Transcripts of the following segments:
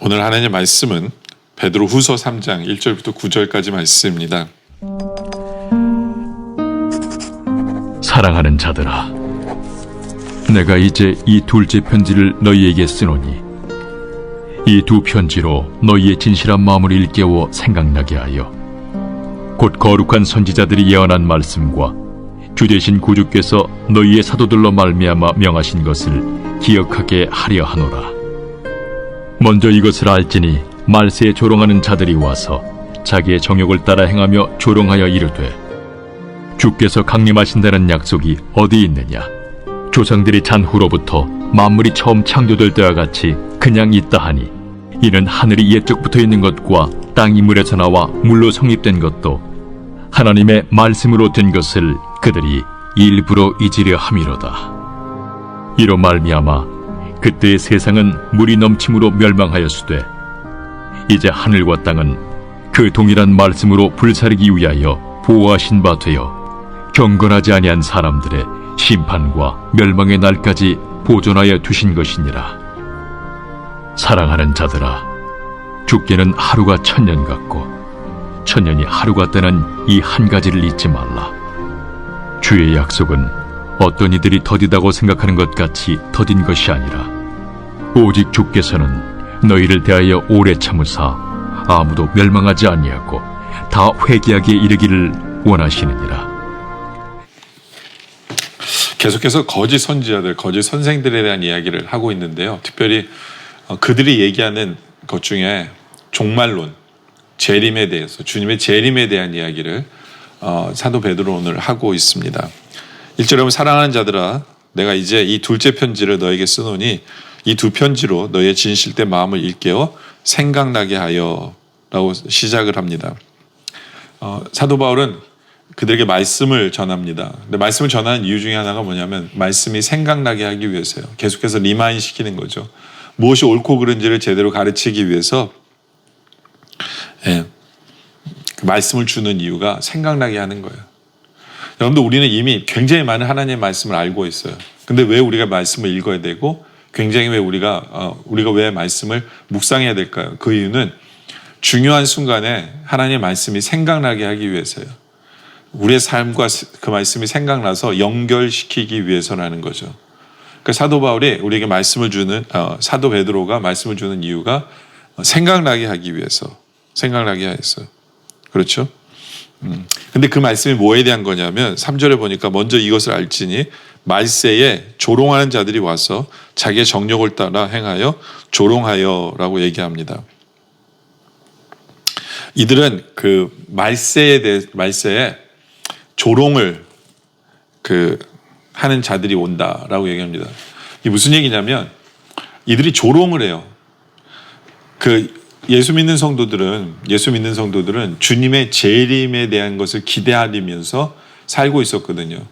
오늘 하나님의 말씀은 베드로 후서 3장 1절부터 9절까지 말씀입니다. 사랑하는 자들아, 내가 이제 이 둘째 편지를 너희에게 쓰노니 이 두 편지로 너희의 진실한 마음을 일깨워 생각나게 하여 곧 거룩한 선지자들이 예언한 말씀과 주 되신 구주께서 너희의 사도들로 말미암아 명하신 것을 기억하게 하려 하노라. 먼저 이것을 알지니 말세에 조롱하는 자들이 와서 자기의 정욕을 따라 행하며 조롱하여 이르되 주께서 강림하신다는 약속이 어디 있느냐? 조상들이 잔 후로부터 만물이 처음 창조될 때와 같이 그냥 있다 하니 이는 하늘이 옛적부터 있는 것과 땅이 물에서 나와 물로 성립된 것도 하나님의 말씀으로 된 것을 그들이 일부러 잊으려 함이로다. 이로 말미암아 그때의 세상은 물이 넘침으로 멸망하였으되 이제 하늘과 땅은 그 동일한 말씀으로 불사르기 위하여 보호하신 바 되어 경건하지 아니한 사람들의 심판과 멸망의 날까지 보존하여 두신 것이니라. 사랑하는 자들아, 죽게는 하루가 1000년 같고 1000년이 하루 같다는 이 한 가지를 잊지 말라. 주의 약속은 어떤 이들이 더디다고 생각하는 것 같이 더딘 것이 아니라 오직 주께서는 너희를 대하여 오래 참으사 아무도 멸망하지 아니하고 다 회개하기에 이르기를 원하시느니라. 계속해서 거짓 선지자들, 거짓 선생들에 대한 이야기를 하고 있는데요. 특별히 그들이 얘기하는 것 중에 종말론, 재림에 대해서, 주님의 재림에 대한 이야기를 사도 베드로 오늘 하고 있습니다. 1절에 보면 사랑하는 자들아, 내가 이제 이 둘째 편지를 너에게 쓰노니 이 두 편지로 너의 진실된 마음을 일깨워 생각나게 하여 라고 시작을 합니다. 사도 바울은 그들에게 말씀을 전합니다. 근데 말씀을 전하는 이유 중에 하나가 뭐냐면 말씀이 생각나게 하기 위해서요. 계속해서 리마인드 시키는 거죠. 무엇이 옳고 그른지를 제대로 가르치기 위해서 그 말씀을 주는 이유가 생각나게 하는 거예요. 여러분들, 우리는 이미 굉장히 많은 하나님의 말씀을 알고 있어요. 근데 왜 우리가 말씀을 읽어야 되고 굉장히 왜 우리가 왜 말씀을 묵상해야 될까요? 그 이유는 중요한 순간에 하나님의 말씀이 생각나게 하기 위해서요. 우리의 삶과 그 말씀이 생각나서 연결시키기 위해서라는 거죠. 그러니까 사도 바울이 우리에게 말씀을 주는 사도 베드로가 말씀을 주는 이유가 생각나게 하기 위해서, 생각나게 하였어요. 그렇죠? 근데 그 말씀이 뭐에 대한 거냐면 3절에 보니까 먼저 이것을 알지니 말세에 조롱하는 자들이 와서 자기의 정욕을 따라 행하여 조롱하여라고 얘기합니다. 이들은 그 말세에 조롱을 하는 자들이 온다라고 얘기합니다. 이게 무슨 얘기냐면 이들이 조롱을 해요. 예수 믿는 성도들은 주님의 재림에 대한 것을 기대하면서 살고 있었거든요.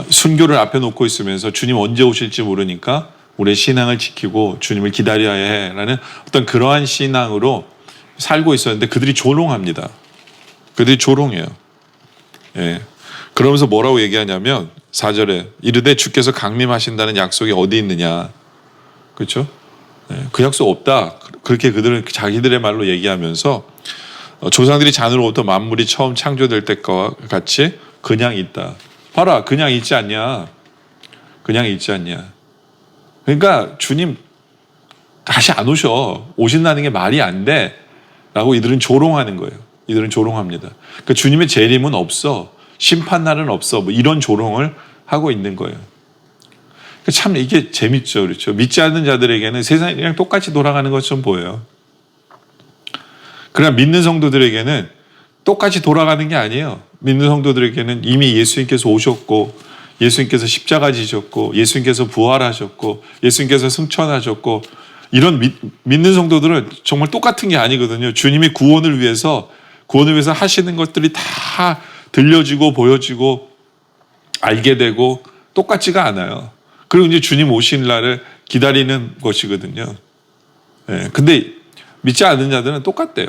순교를 앞에 놓고 있으면서 주님 언제 오실지 모르니까 우리의 신앙을 지키고 주님을 기다려야 해라는 어떤 그러한 신앙으로 살고 있었는데 그들이 조롱합니다. 그들이 조롱해요. 예. 그러면서 뭐라고 얘기하냐면 4절에 이르되 주께서 강림하신다는 약속이 어디 있느냐. 그렇죠? 예. 그 약속 없다. 그렇게 그들은 자기들의 말로 얘기하면서 조상들이 잔으로부터 만물이 처음 창조될 때와 같이 그냥 있다. 봐라, 그냥 있지 않냐. 그냥 있지 않냐. 그러니까 주님 다시 안 오신다는 게 말이 안 돼. 라고 이들은 조롱하는 거예요. 이들은 조롱합니다. 그러니까 주님의 재림은 없어. 심판날은 없어. 뭐 이런 조롱을 하고 있는 거예요. 그러니까 참 이게 재밌죠. 그렇죠. 믿지 않는 자들에게는 세상이 그냥 똑같이 돌아가는 것처럼 보여요. 그러나 믿는 성도들에게는 똑같이 돌아가는 게 아니에요. 믿는 성도들에게는 이미 예수님께서 오셨고 예수님께서 십자가 지셨고 예수님께서 부활하셨고 예수님께서 승천하셨고 이런 믿는 성도들은 정말 똑같은 게 아니거든요. 주님이 구원을 위해서 하시는 것들이 다 들려지고 보여지고 알게 되고 똑같지가 않아요. 그리고 이제 주님 오신 날을 기다리는 것이거든요. 예, 근데 믿지 않는 자들은 똑같대요.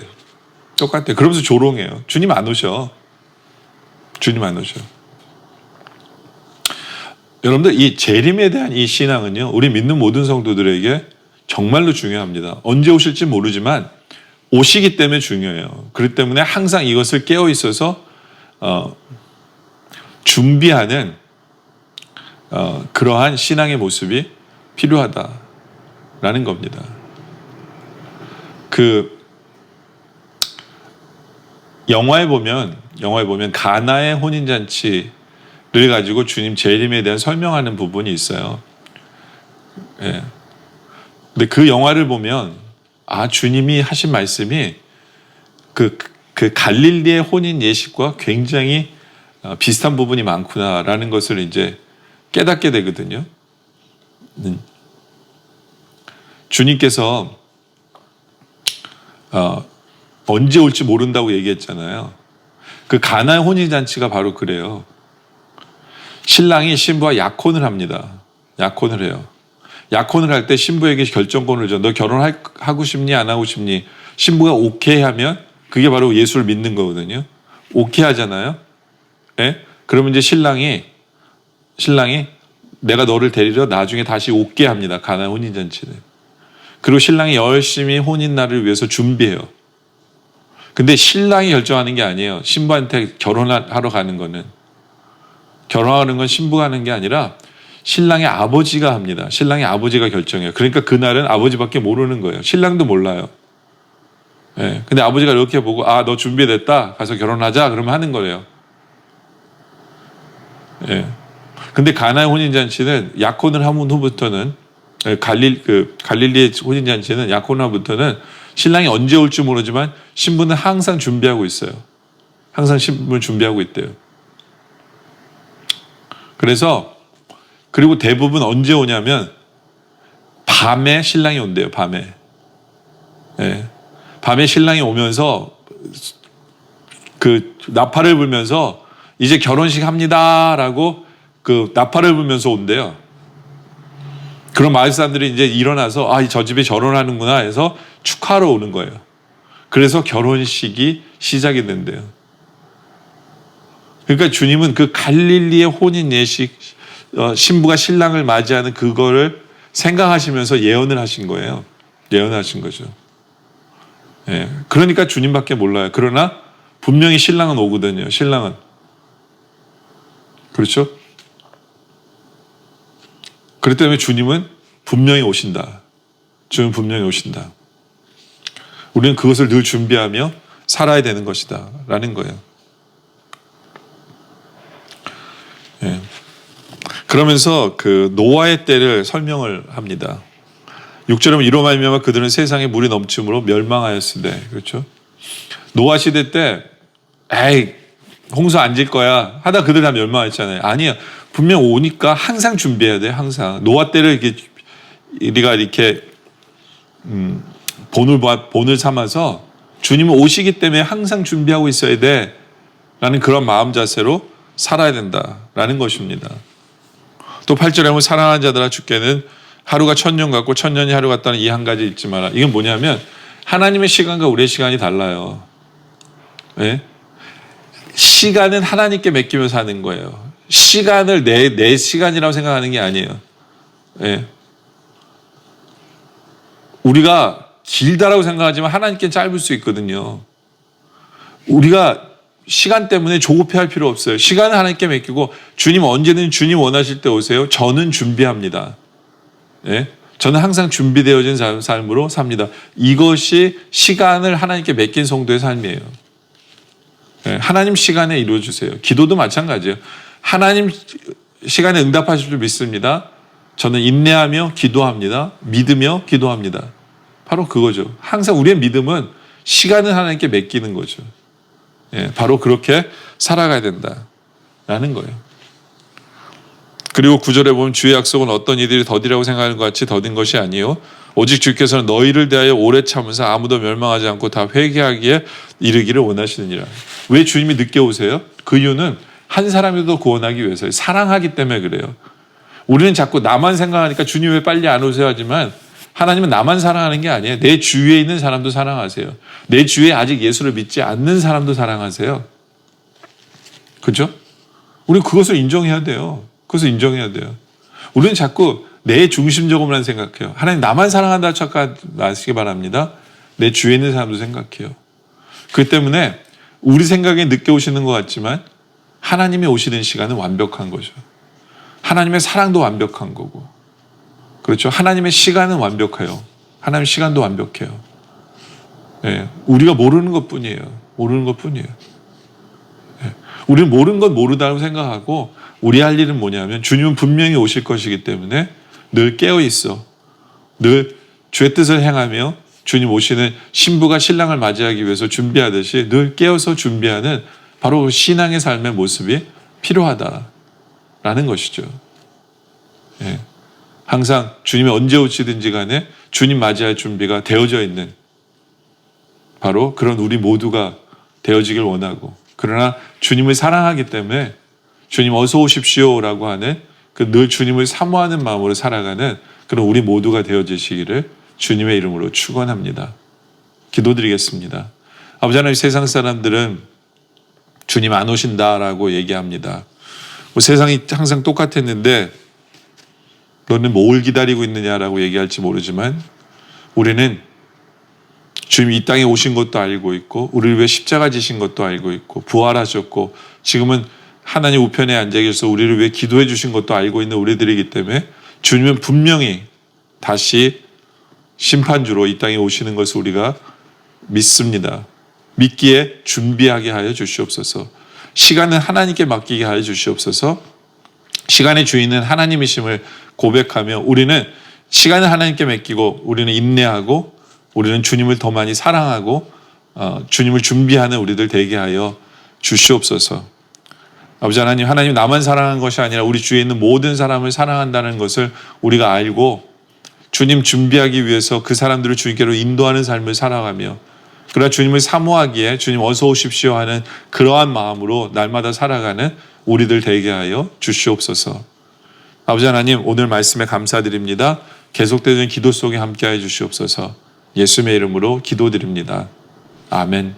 그러면서 조롱해요. 주님 안 오셔. 여러분들, 이 재림에 대한 이 신앙은요, 우리 믿는 모든 성도들에게 정말로 중요합니다. 언제 오실지 모르지만 오시기 때문에 중요해요. 그렇기 때문에 항상 이것을 깨어 있어서 준비하는 그러한 신앙의 모습이 필요하다라는 겁니다. 그 영화에 보면 가나의 혼인잔치를 가지고 주님 재림에 대한 설명하는 부분이 있어요. 예. 근데 그 영화를 보면 주님이 하신 말씀이 그 갈릴리의 혼인 예식과 굉장히 비슷한 부분이 많구나라는 것을 이제 깨닫게 되거든요. 주님께서 언제 올지 모른다고 얘기했잖아요. 그 가나의 혼인잔치가 바로 그래요. 신랑이 신부와 약혼을 합니다. 약혼을 해요. 약혼을 할 때 신부에게 결정권을 줘. 너 결혼하고 싶니 안 하고 싶니? 신부가 오케이 하면 그게 바로 예수를 믿는 거거든요. 오케이 하잖아요. 예? 그러면 이제 신랑이 내가 너를 데리러 나중에 다시 오게 합니다. 가나의 혼인잔치는. 그리고 신랑이 열심히 혼인날을 위해서 준비해요. 근데 신랑이 결정하는 게 아니에요. 신부한테 결혼하러 가는 거는. 결혼하는 건 신부가 하는 게 아니라 신랑의 아버지가 합니다. 신랑의 아버지가 결정해요. 그러니까 그날은 아버지밖에 모르는 거예요. 신랑도 몰라요. 예. 근데 아버지가 이렇게 보고 너 준비됐다. 가서 결혼하자. 그러면 하는 거예요. 예. 근데 가나의 혼인잔치는 약혼을 한 후부터는 갈릴리의 혼인잔치는 약혼을 한 후부터는 신랑이 언제 올지 모르지만 신부는 항상 준비하고 있어요. 항상 신부를 준비하고 있대요. 그리고 대부분 언제 오냐면 밤에 신랑이 온대요. 밤에. 예. 밤에 신랑이 오면서 그 나팔을 불면서 이제 결혼식 합니다라고 그 나팔을 불면서 온대요. 그런 마을 사람들이 이제 일어나서 저 집에 결혼하는구나 해서 축하하러 오는 거예요. 그래서 결혼식이 시작이 된대요. 그러니까 주님은 그 갈릴리의 혼인 예식, 신부가 신랑을 맞이하는 그거를 생각하시면서 예언을 하신 거예요. 예언하신 거죠. 예. 그러니까 주님밖에 몰라요. 그러나 분명히 신랑은 오거든요. 신랑은. 그렇죠? 그렇기 때문에 주님은 분명히 오신다. 주님은 분명히 오신다. 우리는 그것을 늘 준비하며 살아야 되는 것이다. 라는 거예요. 예. 그러면서 그 노아의 때를 설명을 합니다. 6절에 보면 이로 말미암아 그들은 세상에 물이 넘침으로 멸망하였으되, 그렇죠? 노아 시대 때 홍수 안 질 거야 하다 그들 다 멸망했잖아요. 아니에요. 분명 오니까 항상 준비해야 돼요. 항상 노아 때를 우리가 이렇게 본을 삼아서 주님은 오시기 때문에 항상 준비하고 있어야 돼라는 그런 마음 자세로 살아야 된다라는 것입니다. 또 8절에 보면 사랑하는 자들아 주께는 하루가 1000년 같고 1000년이 하루 같다는 이 한 가지 잊지 마라. 이건 뭐냐면 하나님의 시간과 우리의 시간이 달라요. 네? 시간은 하나님께 맡기면서 사는 거예요. 시간을 내 시간이라고 생각하는 게 아니에요. 네. 우리가 길다라고 생각하지만 하나님께는 짧을 수 있거든요. 우리가 시간 때문에 조급해할 필요 없어요. 시간은 하나님께 맡기고 주님 언제든 주님 원하실 때 오세요. 저는 준비합니다. 네? 저는 항상 준비되어진 삶으로 삽니다. 이것이 시간을 하나님께 맡긴 성도의 삶이에요. 네? 하나님 시간에 이루어주세요. 기도도 마찬가지예요. 하나님 시간에 응답하실 줄 믿습니다. 저는 인내하며 기도합니다. 믿으며 기도합니다. 바로 그거죠. 항상 우리의 믿음은 시간을 하나님께 맡기는 거죠. 예, 바로 그렇게 살아가야 된다라는 거예요. 그리고 9절에 보면 주의 약속은 어떤 이들이 더디라고 생각하는 것 같이 더딘 것이 아니요 오직 주께서는 너희를 대하여 오래 참으사 아무도 멸망하지 않고 다 회개하기에 이르기를 원하시느니라. 왜 주님이 늦게 오세요? 그 이유는 한 사람이라도 구원하기 위해서요. 사랑하기 때문에 그래요. 우리는 자꾸 나만 생각하니까 주님 왜 빨리 안 오세요 하지만 하나님은 나만 사랑하는 게 아니에요. 내 주위에 있는 사람도 사랑하세요. 내 주위에 아직 예수를 믿지 않는 사람도 사랑하세요. 그렇죠? 우리는 그것을 인정해야 돼요. 그것을 인정해야 돼요. 우리는 자꾸 내 중심적으로만 생각해요. 하나님 나만 사랑한다 착각하지 마시기 바랍니다. 내 주위에 있는 사람도 생각해요. 그 때문에 우리 생각에 늦게 오시는 것 같지만 하나님이 오시는 시간은 완벽한 거죠. 하나님의 사랑도 완벽한 거고. 그렇죠. 하나님의 시간은 완벽해요. 하나님의 시간도 완벽해요. 예, 우리가 모르는 것뿐이에요. 모르는 것뿐이에요. 예, 우리는 모르는 건 모르다고 생각하고 우리 할 일은 뭐냐면 주님은 분명히 오실 것이기 때문에 늘 깨어 있어. 늘 주의 뜻을 행하며 주님 오시는 신부가 신랑을 맞이하기 위해서 준비하듯이 늘 깨어서 준비하는 바로 신앙의 삶의 모습이 필요하다라는 것이죠. 예. 항상 주님이 언제 오시든지 간에 주님 맞이할 준비가 되어져 있는 바로 그런 우리 모두가 되어지길 원하고, 그러나 주님을 사랑하기 때문에 주님 어서 오십시오라고 하는 그 늘 주님을 사모하는 마음으로 살아가는 그런 우리 모두가 되어지시기를 주님의 이름으로 축원합니다. 기도드리겠습니다. 아버지 하나님, 세상 사람들은 주님 안 오신다라고 얘기합니다. 뭐 세상이 항상 똑같았는데 너는 뭘 기다리고 있느냐라고 얘기할지 모르지만 우리는 주님 이 땅에 오신 것도 알고 있고 우리를 위해 십자가 지신 것도 알고 있고 부활하셨고 지금은 하나님 우편에 앉아 계셔서 우리를 위해 기도해 주신 것도 알고 있는 우리들이기 때문에 주님은 분명히 다시 심판주로 이 땅에 오시는 것을 우리가 믿습니다. 믿기에 준비하게 하여 주시옵소서. 시간은 하나님께 맡기게 하여 주시옵소서. 시간의 주인은 하나님이심을 고백하며 우리는 시간을 하나님께 맡기고 우리는 인내하고 우리는 주님을 더 많이 사랑하고 주님을 준비하는 우리들 되게 하여 주시옵소서. 아버지 하나님, 하나님 나만 사랑한 것이 아니라 우리 주위에 있는 모든 사람을 사랑한다는 것을 우리가 알고 주님 준비하기 위해서 그 사람들을 주님께로 인도하는 삶을 살아가며 그러나 주님을 사모하기에 주님 어서 오십시오 하는 그러한 마음으로 날마다 살아가는 우리들 되게 하여 주시옵소서. 아버지 하나님, 오늘 말씀에 감사드립니다. 계속되는 기도 속에 함께하여 주시옵소서. 예수님의 이름으로 기도드립니다. 아멘.